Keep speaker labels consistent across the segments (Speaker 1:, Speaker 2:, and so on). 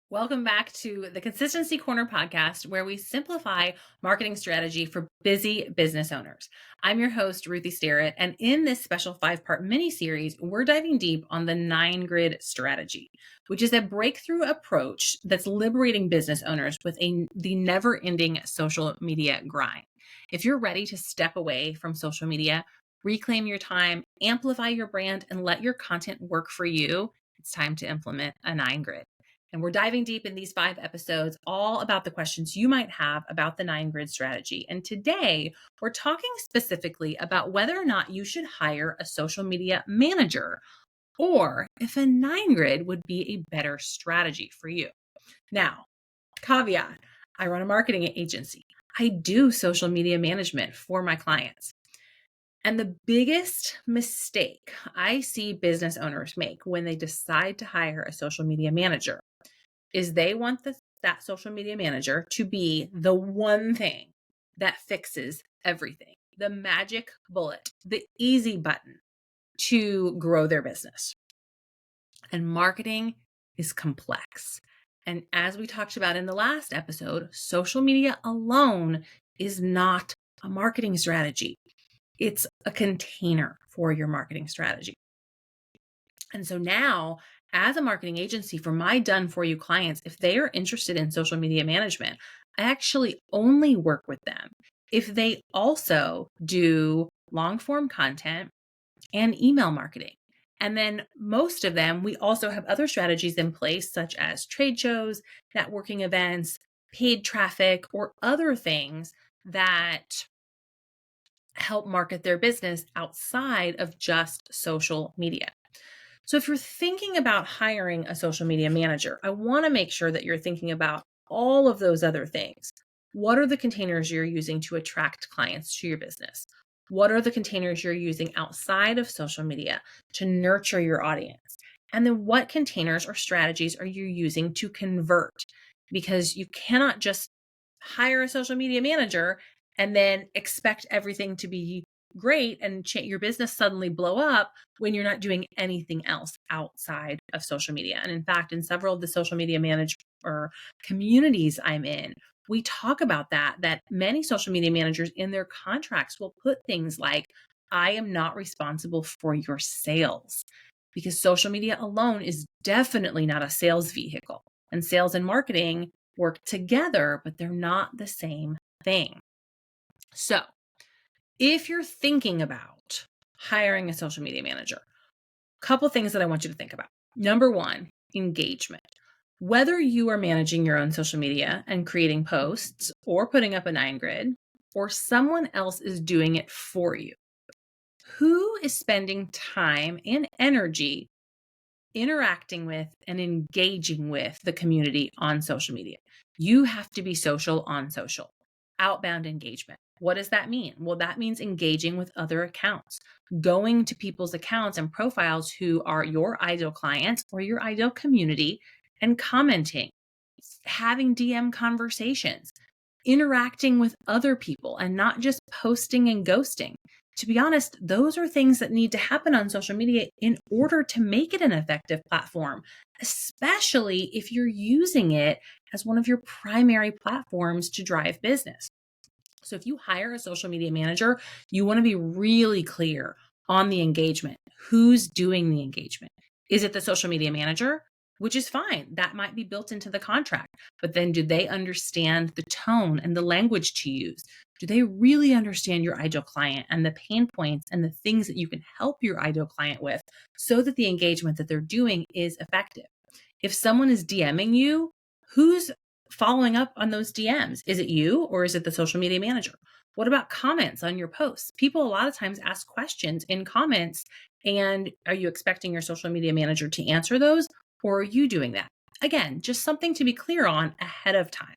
Speaker 1: Welcome back to the Consistency Corner podcast, where we simplify marketing strategy for busy business owners. I'm your host, Ruthie Starrett, and in this special 5-part mini series, we're diving deep on the 9 grid strategy, which is a breakthrough approach that's liberating business owners with the never ending social media grind. If you're ready to step away from social media, reclaim your time, amplify your brand, and let your content work for you, it's time to implement a 9 grid. And we're diving deep in these 5 episodes, all about the questions you might have about the 9 grid strategy. And today, we're talking specifically about whether or not you should hire a social media manager or if a 9 grid would be a better strategy for you. Now, caveat, I run a marketing agency. I do social media management for my clients. And the biggest mistake I see business owners make when they decide to hire a social media manager is they want that social media manager to be the one thing that fixes everything, the magic bullet, the easy button to grow their business. And marketing is complex. And as we talked about in the last episode, social media alone is not a marketing strategy. It's a container for your marketing strategy. And so now, as a marketing agency for my done for you clients, if they are interested in social media management, I actually only work with them if they also do long form content and email marketing. And then most of them, we also have other strategies in place, such as trade shows, networking events, paid traffic, or other things that help market their business outside of just social media. So if you're thinking about hiring a social media manager, I want to make sure that you're thinking about all of those other things. What are the containers you're using to attract clients to your business? What are the containers you're using outside of social media to nurture your audience? And then what containers or strategies are you using to convert? Because you cannot just hire a social media manager and then expect everything to be great and your business suddenly blow up when you're not doing anything else outside of social media. And in fact, in several of the social media or communities I'm in, we talk about that many social media managers in their contracts will put things like, I am not responsible for your sales, because social media alone is definitely not a sales vehicle. And sales and marketing work together, but they're not the same thing. So if you're thinking about hiring a social media manager, a couple things that I want you to think about. Number one, engagement. Whether you are managing your own social media and creating posts or putting up a 9 grid, or someone else is doing it for you, who is spending time and energy interacting with and engaging with the community on social media? You have to be social on social. Outbound engagement. What does that mean? Well, that means engaging with other accounts, going to people's accounts and profiles who are your ideal clients or your ideal community and commenting, having DM conversations, interacting with other people and not just posting and ghosting. To be honest, those are things that need to happen on social media in order to make it an effective platform, especially if you're using it as one of your primary platforms to drive business. So if you hire a social media manager, you want to be really clear on the engagement. Who's doing the engagement? Is it the social media manager? Which is fine. That might be built into the contract. But then do they understand the tone and the language to use? Do they really understand your ideal client and the pain points and the things that you can help your ideal client with so that the engagement that they're doing is effective? If someone is DMing you, who's following up on those DMs? Is it you or is it the social media manager? What about comments on your posts? People a lot of times ask questions in comments, and are you expecting your social media manager to answer those, or are you doing that? Again, just something to be clear on ahead of time.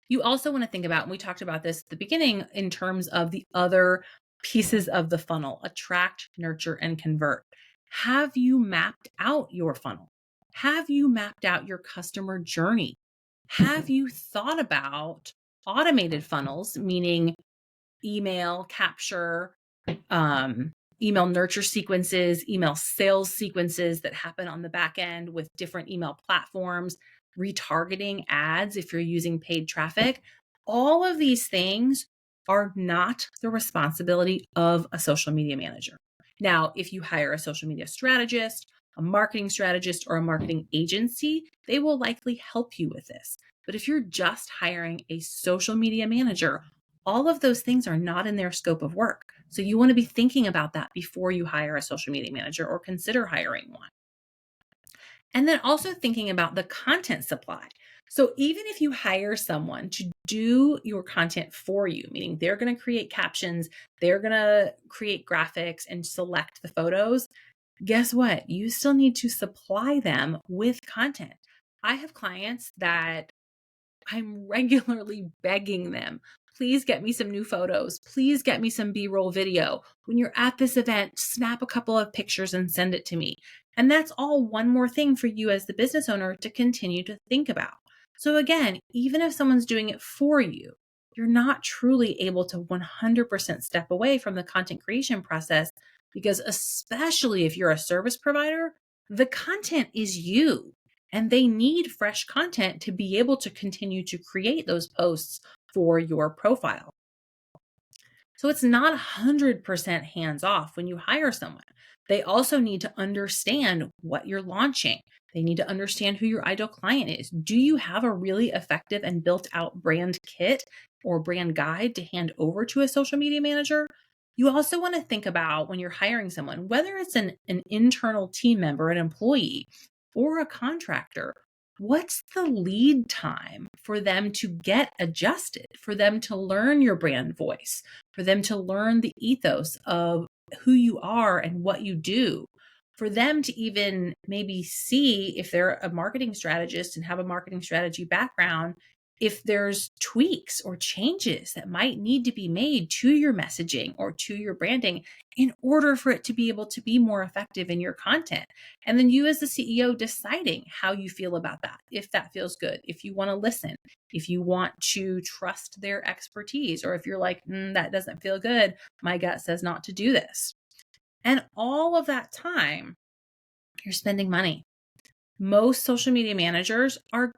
Speaker 1: You also want to think about, and we talked about this at the beginning in terms of the other pieces of the funnel: attract, nurture, and convert. Have you mapped out your funnel? Have you mapped out your customer journey? Have you thought about automated funnels, meaning email capture, email nurture sequences, email sales sequences that happen on the back end with different email platforms, retargeting ads if you're using paid traffic. All of these things are not the responsibility of a social media manager. Now, if you hire a social media strategist, a marketing strategist, or a marketing agency, they will likely help you with this. But if you're just hiring a social media manager, all of those things are not in their scope of work. So you want to be thinking about that before you hire a social media manager or consider hiring one. And then also thinking about the content supply. So even if you hire someone to do your content for you, meaning they're going to create captions, they're going to create graphics and select the photos, guess what? You still need to supply them with content. I have clients that I'm regularly begging them, please get me some new photos. Please get me some B-roll video. When you're at this event, snap a couple of pictures and send it to me. And that's all one more thing for you as the business owner to continue to think about. So again, even if someone's doing it for you, you're not truly able to 100% step away from the content creation process, because especially if you're a service provider, the content is you. And they need fresh content to be able to continue to create those posts for your profile. So it's not 100% hands off when you hire someone. They also need to understand what you're launching. They need to understand who your ideal client is. Do you have a really effective and built out brand kit or brand guide to hand over to a social media manager? You also want to think about, when you're hiring someone, whether it's an internal team member, an employee, or a contractor, what's the lead time for them to get adjusted, for them to learn your brand voice, for them to learn the ethos of who you are and what you do, for them to even maybe see, if they're a marketing strategist and have a marketing strategy background, if there's tweaks or changes that might need to be made to your messaging or to your branding in order for it to be able to be more effective in your content. And then you as the CEO deciding how you feel about that, if that feels good, if you want to listen, if you want to trust their expertise, or if you're like, that doesn't feel good, my gut says not to do this. And all of that time, you're spending money. Most social media managers are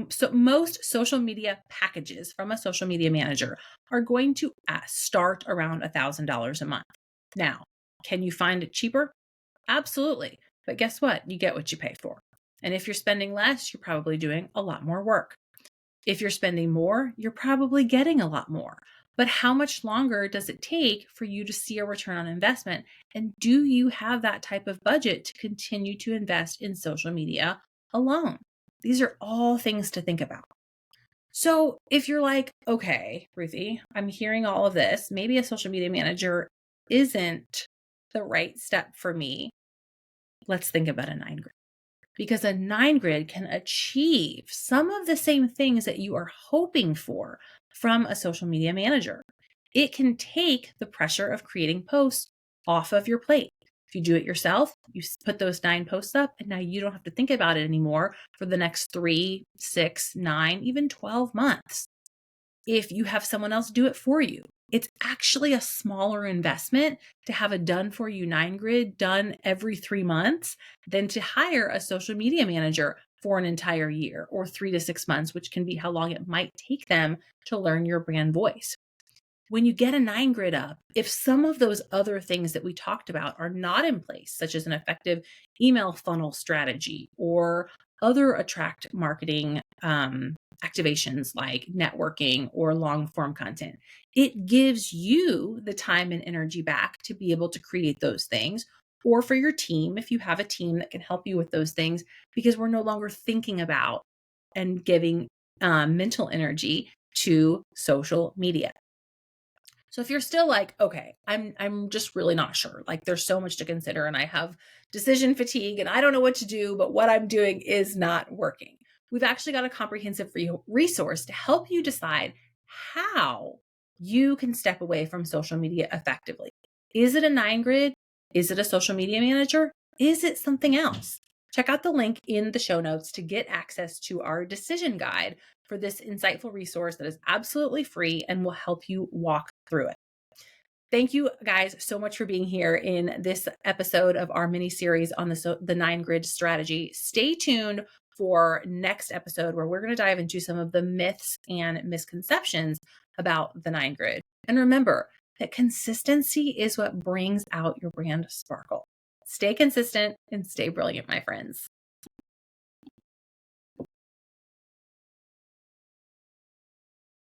Speaker 1: so most social media packages from a social media manager are going to start around $1,000 a month. Now, can you find it cheaper? Absolutely. But guess what? You get what you pay for. And if you're spending less, you're probably doing a lot more work. If you're spending more, you're probably getting a lot more. But how much longer does it take for you to see a return on investment? And do you have that type of budget to continue to invest in social media alone? These are all things to think about. So if you're like, okay, Ruthie, I'm hearing all of this, maybe a social media manager isn't the right step for me, let's think about a 9 grid. Because a 9 grid can achieve some of the same things that you are hoping for from a social media manager. It can take the pressure of creating posts off of your plate. If you do it yourself, you put those 9 posts up, and now you don't have to think about it anymore for the next 3, 6, 9, even 12 months. If you have someone else do it for you, it's actually a smaller investment to have a done for you 9 grid done every 3 months than to hire a social media manager for an entire year, or 3 to 6 months, which can be how long it might take them to learn your brand voice. When you get a 9 grid up, if some of those other things that we talked about are not in place, such as an effective email funnel strategy or other attract marketing activations like networking or long form content, it gives you the time and energy back to be able to create those things, or for your team, if you have a team that can help you with those things, because we're no longer thinking about and giving mental energy to social media. So if you're still like, okay, I'm just really not sure, like there's so much to consider and I have decision fatigue and I don't know what to do, but what I'm doing is not working, we've actually got a comprehensive free resource to help you decide how you can step away from social media effectively. Is it a 9 grid? Is it a social media manager? Is it something else? Check out the link in the show notes to get access to our decision guide for this insightful resource that is absolutely free and will help you walk through it. Thank you guys so much for being here in this episode of our mini series on the 9 grid strategy. Stay tuned for next episode where we're going to dive into some of the myths and misconceptions about the 9 grid. And remember that consistency is what brings out your brand sparkle. Stay consistent and stay brilliant, my friends.